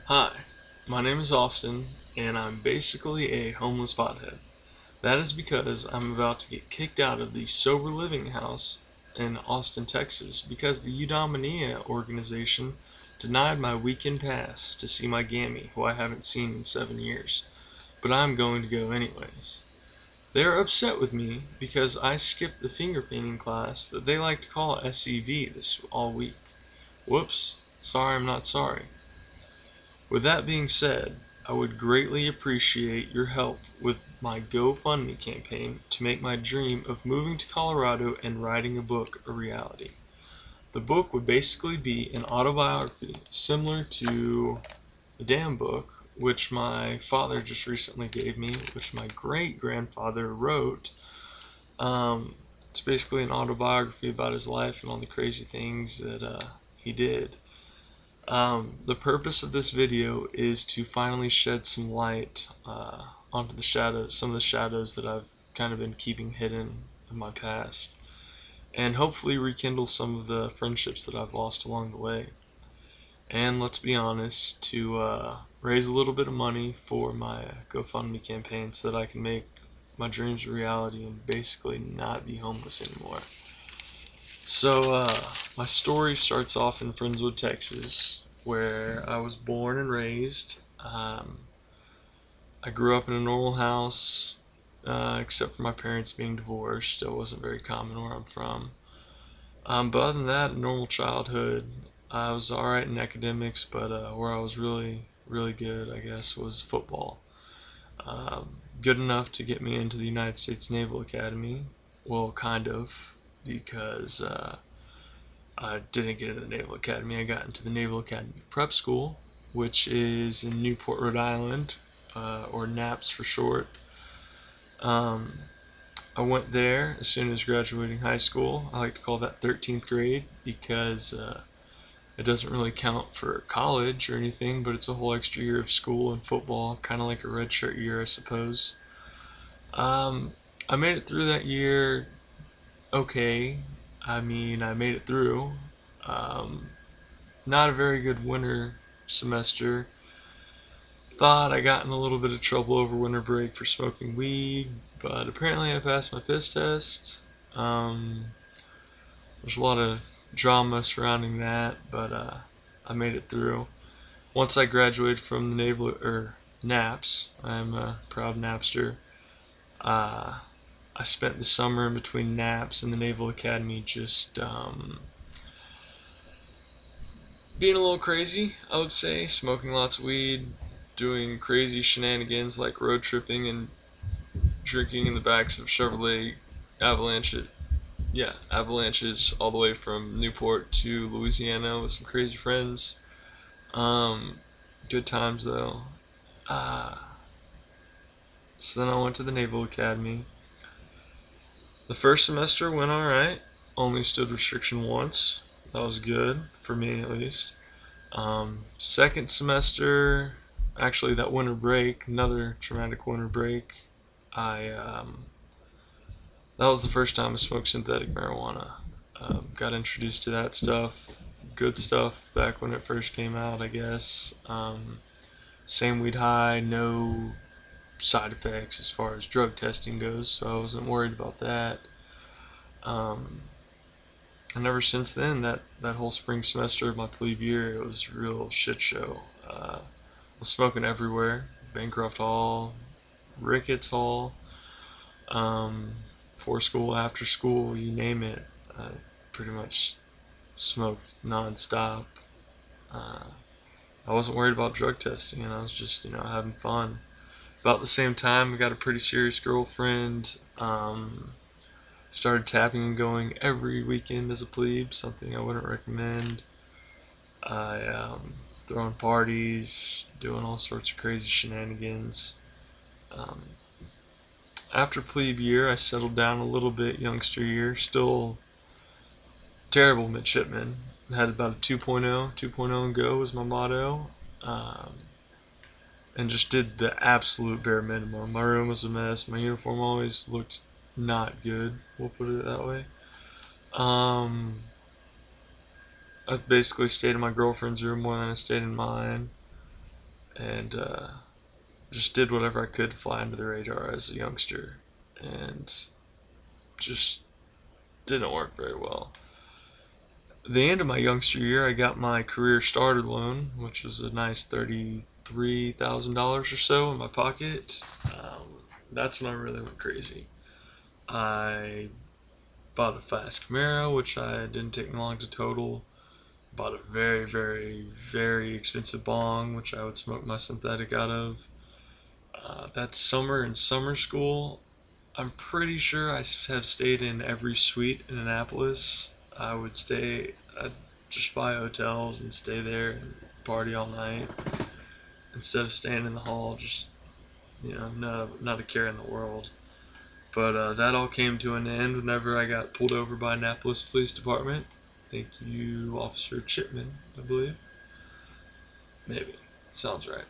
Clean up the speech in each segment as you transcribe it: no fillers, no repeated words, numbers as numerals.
Hi, my name is Austin, and I'm basically a homeless pothead. That is because I'm about to get kicked out of the sober living house in Austin, Texas, because the Eudaimonia organization denied my weekend pass to see my gammy, who I haven't seen in 7 years. But I'm going to go anyways. They are upset with me because I skipped the finger painting class that they like to call SEV this all week. Whoops, sorry I'm not sorry. With that being said, I would greatly appreciate your help with my GoFundMe campaign to make my dream of moving to Colorado and writing a book a reality. The book would basically be an autobiography similar to the Damn Book, which my father just recently gave me, which my great-grandfather wrote. It's basically an autobiography about his life and all the crazy things that he did. The purpose of this video is to finally shed some light onto the shadows, some of the shadows that I've kind of been keeping hidden in my past, and hopefully rekindle some of the friendships that I've lost along the way. And let's be honest, to raise a little bit of money for my GoFundMe campaign so that I can make my dreams a reality and basically not be homeless anymore. So, my story starts off in Friendswood, Texas, where I was born and raised. I grew up in a normal house, except for my parents being divorced. It wasn't very common where I'm from. But other than that, a normal childhood. I was alright in academics, but where I was really, really good, I guess, was football. Good enough to get me into the United States Naval Academy. Well, kind of, because I didn't get into the Naval Academy. I got into the Naval Academy Prep School, which is in Newport, Rhode Island, or NAPS for short. I went there as soon as graduating high school. I like to call that 13th grade because it doesn't really count for college or anything, but it's a whole extra year of school and football, kind of like a red shirt year, I suppose. I made it through that year okay. I mean, I made it through. Not a very good winter semester. Thought I got in a little bit of trouble over winter break for smoking weed, but apparently I passed my piss test. There's a lot of drama surrounding that, but I made it through. Once I graduated from the Naval NAPS, I'm a proud Napster. I spent the summer in between NAPS and the Naval Academy just being a little crazy, I would say, smoking lots of weed, doing crazy shenanigans like road tripping and drinking in the backs of Chevrolet avalanches all the way from Newport to Louisiana with some crazy friends. Good times though. So then I went to the Naval Academy. The first semester went alright, only stood restriction once. That was good, for me at least. Second semester, actually that winter break, another traumatic winter break, that was the first time I smoked synthetic marijuana. Got introduced to that stuff, good stuff back when it first came out, I guess. Same weed high, no side effects as far as drug testing goes, so I wasn't worried about that. And ever since then, that whole spring semester of my plebe year, it was a real shit show. I was smoking everywhere. Bancroft Hall, Ricketts Hall, before school, after school, you name it. I pretty much smoked non-stop. I wasn't worried about drug testing, and I was just, having fun. About the same time, I got a pretty serious girlfriend. Started tapping and going every weekend as a plebe, something I wouldn't recommend. I throwing parties, doing all sorts of crazy shenanigans. After plebe year, I settled down a little bit, youngster year, still terrible midshipman. Had about a 2.0, 2.0 and go was my motto. And just did the absolute bare minimum. My room was a mess. My uniform always looked not good, we'll put it that way. I basically stayed in my girlfriend's room more than I stayed in mine. and just did whatever I could to fly under the radar as a youngster, and just didn't work very well. At the end of my youngster year, I got my career starter loan, which was a nice $33,000 or so in my pocket. That's when I really went crazy. I bought a fast Camaro, which I didn't take me long to total. Bought a very, very, very expensive bong, which I would smoke my synthetic out of. That summer in summer school, I'm pretty sure I have stayed in every suite in Annapolis. I'd just buy hotels and stay there and party all night instead of staying in the hall, just, not a care in the world. But that all came to an end whenever I got pulled over by Annapolis Police Department. Thank you, Officer Chipman, I believe. Maybe. Sounds right.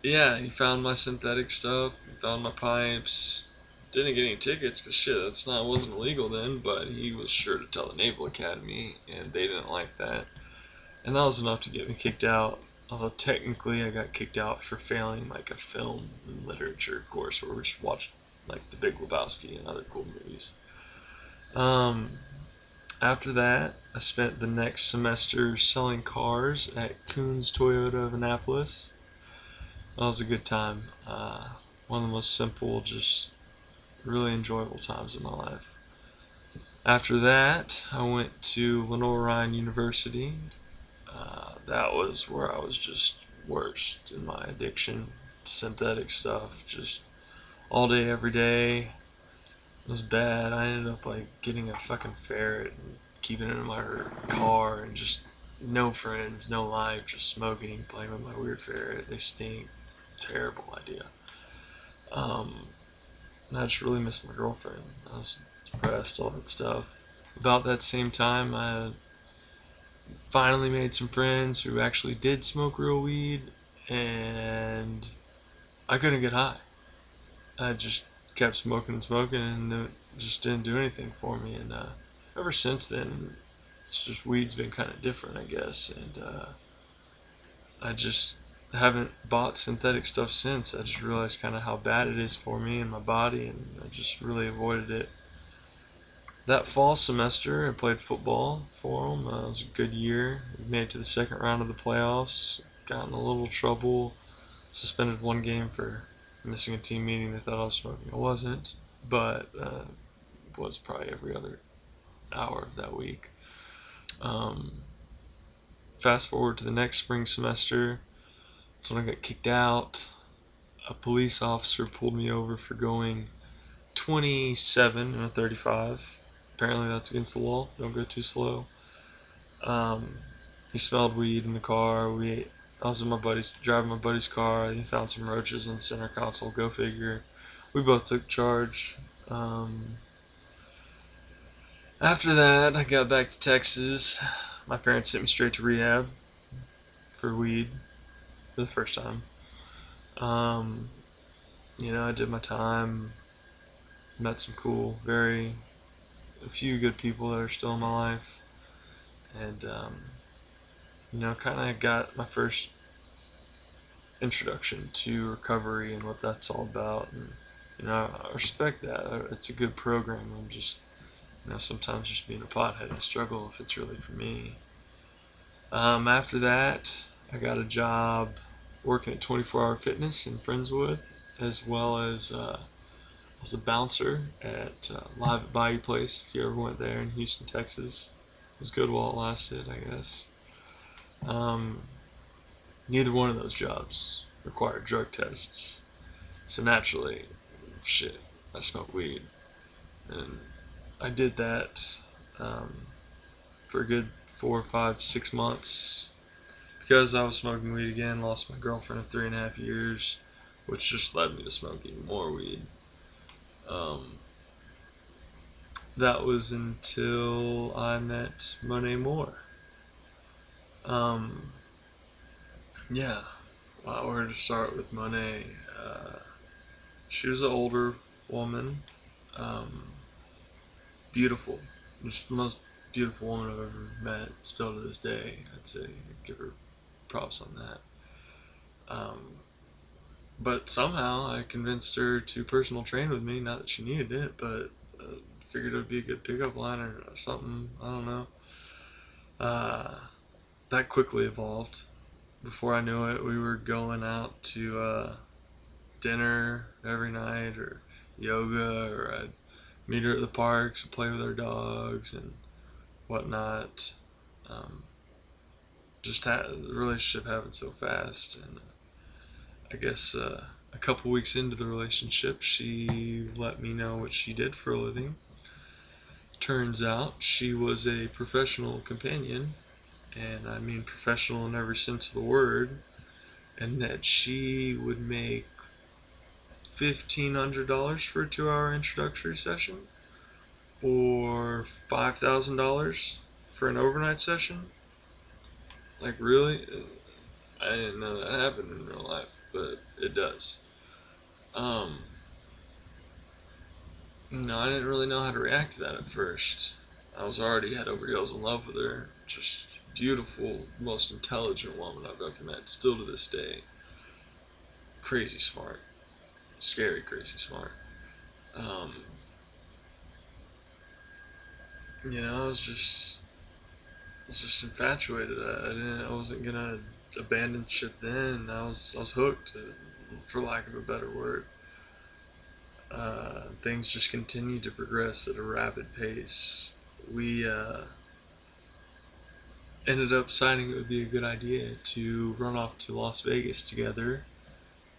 Yeah, he found my synthetic stuff, he found my pipes. Didn't get any tickets, because shit, wasn't illegal then, but he was sure to tell the Naval Academy, and they didn't like that. And that was enough to get me kicked out. Although technically I got kicked out for failing like a film and literature course where we just watched like The Big Lebowski and other cool movies. After that, I spent the next semester selling cars at Coons Toyota of Annapolis. That was a good time. One of the most simple, just really enjoyable times of my life. After that, I went to Lenore Ryan University. That was where I was just worst in my addiction to synthetic stuff. Just all day, every day. It was bad. I ended up like getting a fucking ferret and keeping it in my car, and just no friends, no life, just smoking, playing with my weird ferret. They stink. Terrible idea. I just really missed my girlfriend. I was depressed, all that stuff. About that same time, I finally made some friends who actually did smoke real weed, and I couldn't get high. I just kept smoking and smoking, and it just didn't do anything for me. And ever since then, it's just weed's been kind of different, I guess. And I just haven't bought synthetic stuff since. I just realized kind of how bad it is for me and my body, and I just really avoided it. That fall semester, I played football for them. It was a good year. We made it to the second round of the playoffs. Got in a little trouble. Suspended one game for missing a team meeting. They thought I was smoking. I wasn't, but was probably every other hour of that week. Fast forward to the next spring semester. That's when I got kicked out. A police officer pulled me over for going 27 in a 35. Apparently that's against the law. Don't go too slow. He smelled weed in the car. I was with driving my buddy's car. He found some roaches in the center console. Go figure. We both took charge. After that, I got back to Texas. My parents sent me straight to rehab for weed for the first time. I did my time. Met some a few good people that are still in my life, and kind of got my first introduction to recovery and what that's all about. And I respect that. It's a good program. I'm just sometimes just being a pothead and struggle if it's really for me. After that, I got a job working at 24 Hour Fitness in Friendswood, as well as was a bouncer at Live at Bayou Place, if you ever went there in Houston, Texas. It was good while it lasted, I guess. Neither one of those jobs required drug tests. So naturally, I smoked weed. And I did that for a good 4, 5, 6 months. Because I was smoking weed again, lost my girlfriend of 3.5 years, which just led me to smoking more weed. That was until I met Monet Moore. Where to start with Monet? She was an older woman, beautiful, just the most beautiful woman I've ever met, still to this day. I'd say give her props on that. But somehow I convinced her to personal train with me. Not that she needed it, but figured it would be a good pickup line or something. I don't know. That quickly evolved. Before I knew it, we were going out to dinner every night or yoga, or I'd meet her at the parks and play with our dogs and whatnot. Um, the relationship happened so fast, and I guess a couple weeks into the relationship, she let me know what she did for a living. Turns out she was a professional companion, and I mean professional in every sense of the word, and that she would make $1,500 for a 2-hour introductory session, or $5,000 for an overnight session. Like, really? I didn't know that happened in real life, but it does. I didn't really know how to react to that at first. I was already head over heels in love with her. Just beautiful, most intelligent woman I've ever met, still to this day. Crazy smart. Scary, crazy smart. I was just infatuated. I wasn't gonna abandon ship then. I was hooked, for lack of a better word. Things just continued to progress at a rapid pace. We ended up deciding it would be a good idea to run off to Las Vegas together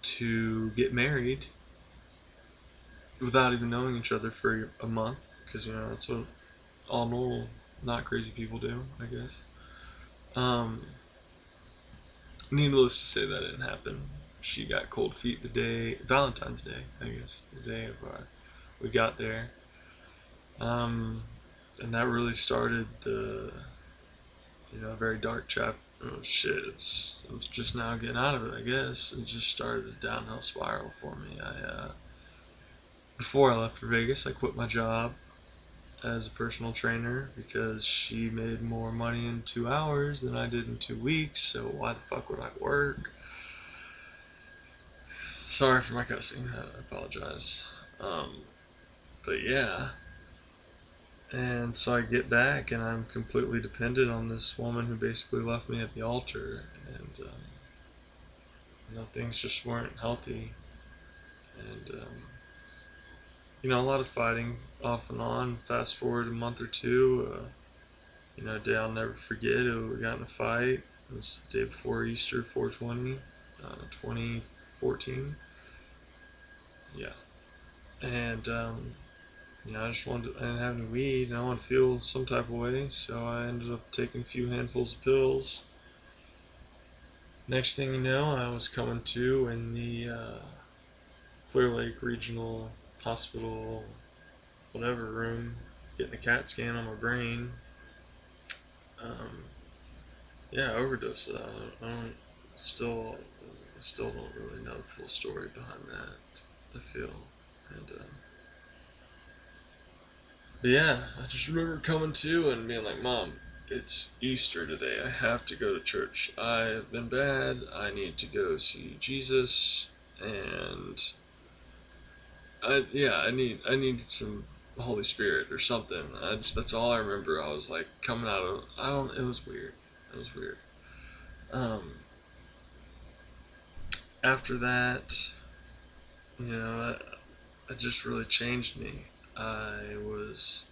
to get married without even knowing each other for a month, because that's what all normal, not crazy people do, I guess. Needless to say, that didn't happen. She got cold feet Valentine's Day, I guess, the day of we got there. And that really started the, very dark chapter. Oh shit, I'm just now getting out of it, I guess. It just started a downhill spiral for me. Before I left for Vegas, I quit my job as a personal trainer because she made more money in 2 hours than I did in 2 weeks, so why the fuck would I work? Sorry for my cussing, I apologize. But yeah. And so I get back and I'm completely dependent on this woman who basically left me at the altar, and things just weren't healthy, and a lot of fighting off and on. Fast forward a month or two, a day I'll never forget. We got in a fight. It was the day before Easter, 4/20, 2014. Yeah, and I didn't have any weed, and I wanted to feel some type of way, so I ended up taking a few handfuls of pills. Next thing you know, I was coming to in the Clear Lake Regional Hospital, whatever room, getting a CAT scan on my brain. Yeah, overdose. Still don't really know the full story behind that, I feel, and but yeah, I just remember coming to and being like, Mom, it's Easter today. I have to go to church. I have been bad. I need to go see Jesus, and I need some Holy Spirit or something. That's all I remember. I was like coming out of it was weird. It was weird. After that, it just really changed me. I was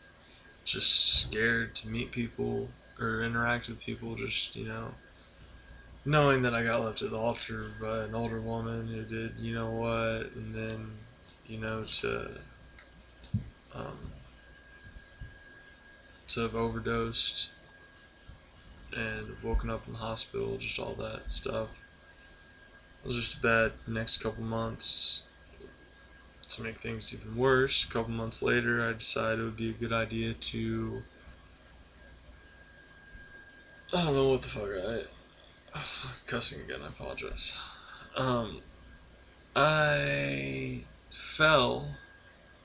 just scared to meet people or interact with people, just, knowing that I got left at the altar by an older woman who did what, and then, um, to have overdosed and have woken up in the hospital, just all that stuff. It was just a bad next couple months. To make things even worse, a couple months later, I decided it would be a good idea to, I don't know what the fuck, cussing again, I apologize. I fell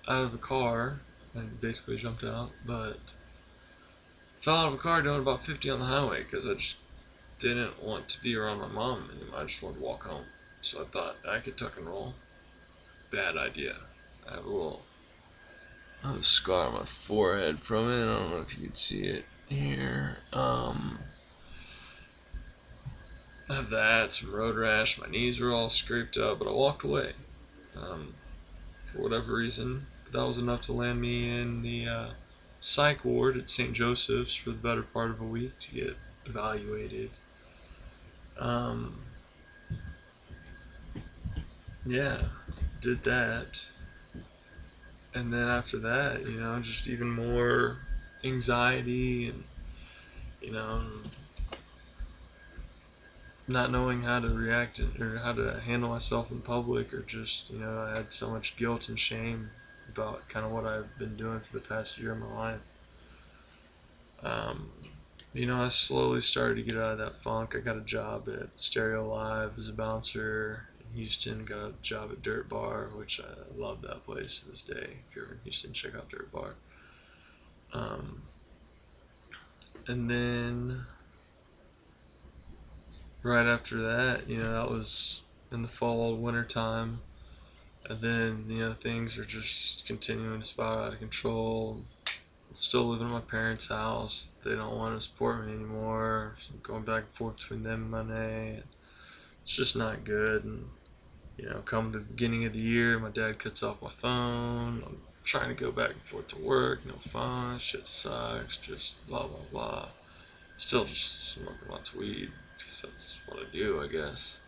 out of the car and basically jumped out, but fell out of a car doing about 50 on the highway because I just didn't want to be around my mom anymore. I just wanted to walk home. So I thought I could tuck and roll. Bad idea. I have a scar on my forehead from it. I don't know if you can see it here. I have that, some road rash. My knees were all scraped up, but I walked away. For whatever reason. But that was enough to land me in the psych ward at St. Joseph's for the better part of a week to get evaluated. Yeah, did that. And then after that, just even more anxiety and, you know, not knowing how to react or how to handle myself in public, or just, I had so much guilt and shame about kind of what I've been doing for the past year of my life. I slowly started to get out of that funk. I got a job at Stereo Live as a bouncer in Houston, got a job at Dirt Bar, which I love that place to this day. If you're in Houston, check out Dirt Bar. And then right after that, that was in the fall, winter time. And then, things are just continuing to spiral out of control. Still living in my parents' house. They don't want to support me anymore. So I'm going back and forth between them and Money. It's just not good. And, come the beginning of the year, my dad cuts off my phone. I'm trying to go back and forth to work. No phone. Shit sucks. Just blah, blah, blah. Still just smoking lots of weed. Because that's what I do, I guess.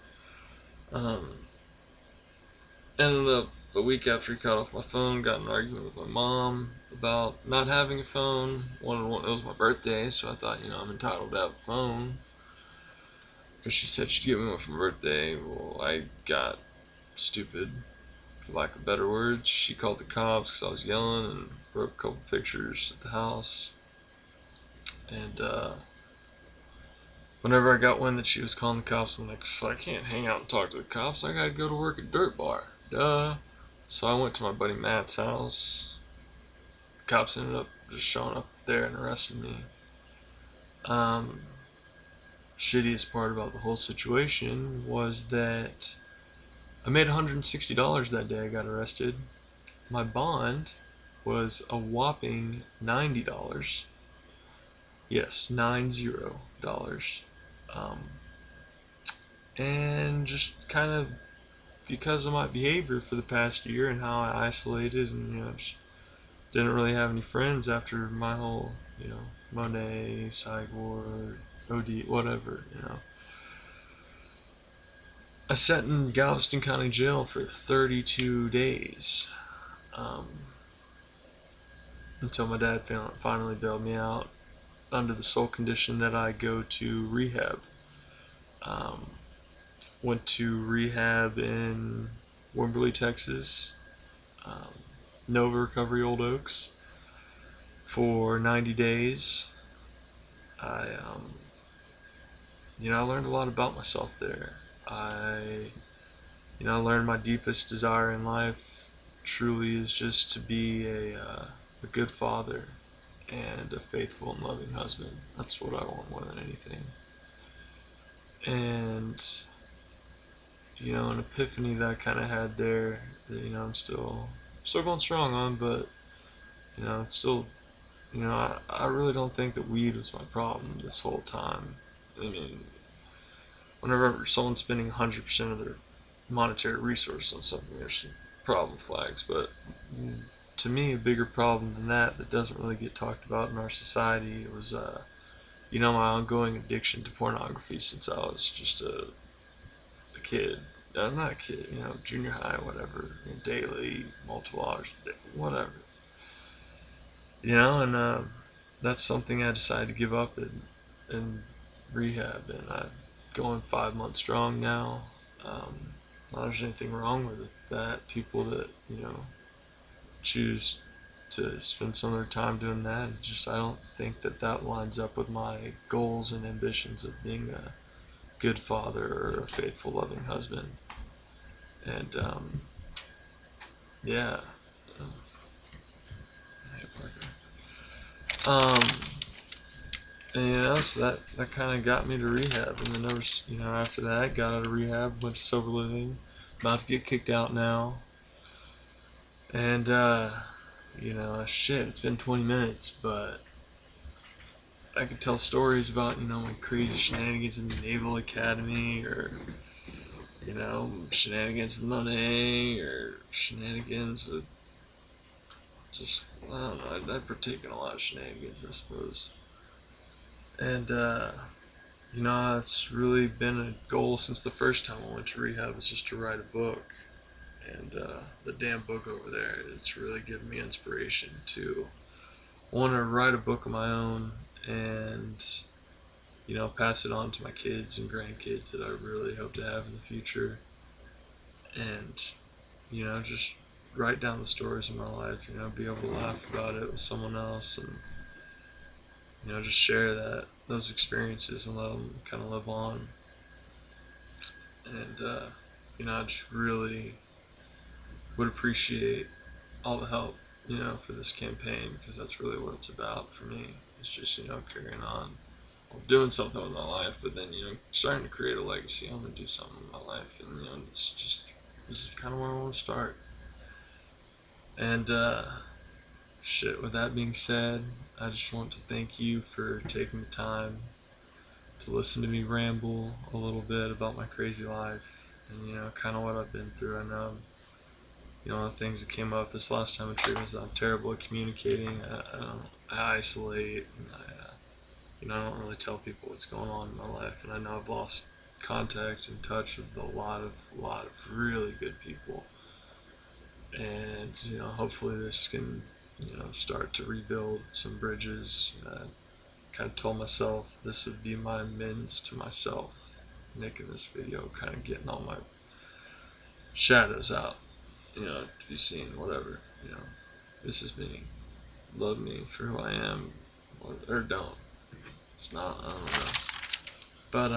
Ended up a week after he cut off my phone, got in an argument with my mom about not having a phone. It was my birthday, so I thought, I'm entitled to have a phone. Because she said she'd give me one for my birthday. Well, I got stupid, for lack of better words. She called the cops because I was yelling and broke a couple pictures at the house. And whenever I got wind that she was calling the cops, I'm like, I can't hang out and talk to the cops. I gotta go to work at Dirt Bar. Duh. So I went to my buddy Matt's house. The cops ended up just showing up there and arresting me. Shittiest part about the whole situation was that I made $160 that day I got arrested. My bond was a whopping $90. Yes, $90. And just kind of because of my behavior for the past year and how I isolated and just didn't really have any friends after my whole Monet, psych ward, OD, whatever. I sat in Galveston County Jail for 32 days until my dad finally bailed me out under the sole condition that I go to rehab. Went to rehab in Wimberley, Texas, Nova Recovery Old Oaks, for 90 days. I learned a lot about myself there. I learned my deepest desire in life truly is just to be a good father and a faithful and loving husband. That's what I want more than anything. And an epiphany that I kind of had there that I'm still going strong on, but it's still I really don't think that weed was my problem this whole time. I mean, whenever someone's spending 100% of their monetary resources on something, there's some problem flags, but to me a bigger problem than that doesn't really get talked about in our society was my ongoing addiction to pornography since I was just a kid. Not a kid, junior high, whatever, daily, multiple hours a day, whatever. And that's something I decided to give up in rehab, and I'm going 5 months strong now. Not there's anything wrong with that. People that, choose to spend some of their time doing that, I don't think that lines up with my goals and ambitions of being a good father or a faithful, loving husband. And yeah. Hey, Parker. And you know, so that kind of got me to rehab, and then after that, got out of rehab, went to sober living, about to get kicked out now, and shit, it's been 20 minutes, but I could tell stories about my crazy shenanigans in the Naval Academy, or shenanigans with money, or shenanigans with just I don't know. I've partaken in a lot of shenanigans, I suppose, and it's really been a goal since the first time I went to rehab, was just to write a book. And the damn book over there, it's really given me inspiration to want to write a book of my own and, pass it on to my kids and grandkids that I really hope to have in the future. And, just write down the stories of my life, be able to laugh about it with someone else, and, just share those experiences and let them kind of live on. And, I just really would appreciate all the help, for this campaign, because that's really what it's about for me. It's just, carrying on, doing something with my life, but then, starting to create a legacy. I'm going to do something with my life, and, this is kind of where I want to start. And, with that being said, I just want to thank you for taking the time to listen to me ramble a little bit about my crazy life, and, kind of what I've been through. I know one of the things that came up this last time with treatment is that I'm terrible at communicating. I isolate, and I don't really tell people what's going on in my life. And I know I've lost contact and touch with a lot of really good people. And hopefully this can start to rebuild some bridges. I kind of told myself this would be my amends to myself, making this video, kind of getting all my shadows out. To be seen, whatever, this is me, love me for who I am, or don't, it's not, I don't know, but,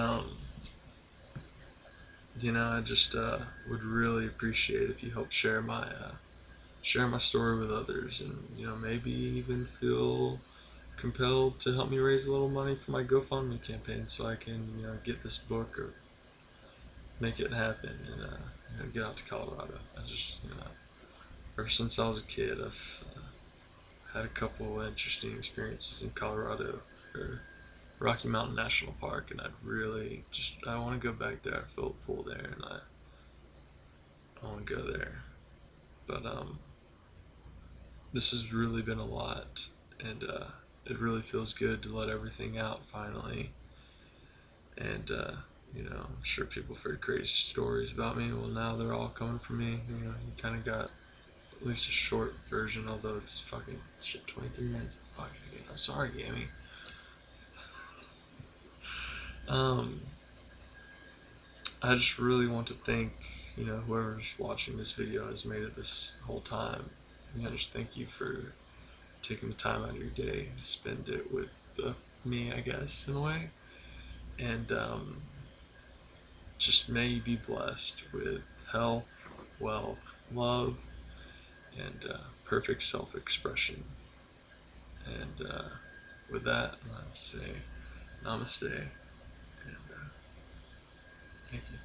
I just, would really appreciate if you help share my story with others, and, maybe even feel compelled to help me raise a little money for my GoFundMe campaign, so I can, get this book, or make it happen, and, get out to Colorado. I just, ever since I was a kid, I've had a couple interesting experiences in Colorado, or Rocky Mountain National Park, and I want to go back there. I filled a pool there, and I want to go there. But this has really been a lot, and it really feels good to let everything out finally. And I'm sure people have heard crazy stories about me. Well, now they're all coming from me. You kind of got at least a short version, although it's fucking shit, 23 minutes. Fuck, I'm sorry, Gammy. I just really want to thank, whoever's watching this video has made it this whole time. I just thank you for taking the time out of your day to spend it with me, I guess, in a way. And just may you be blessed with health, wealth, love, and perfect self-expression. And with that, I have to say namaste, and thank you.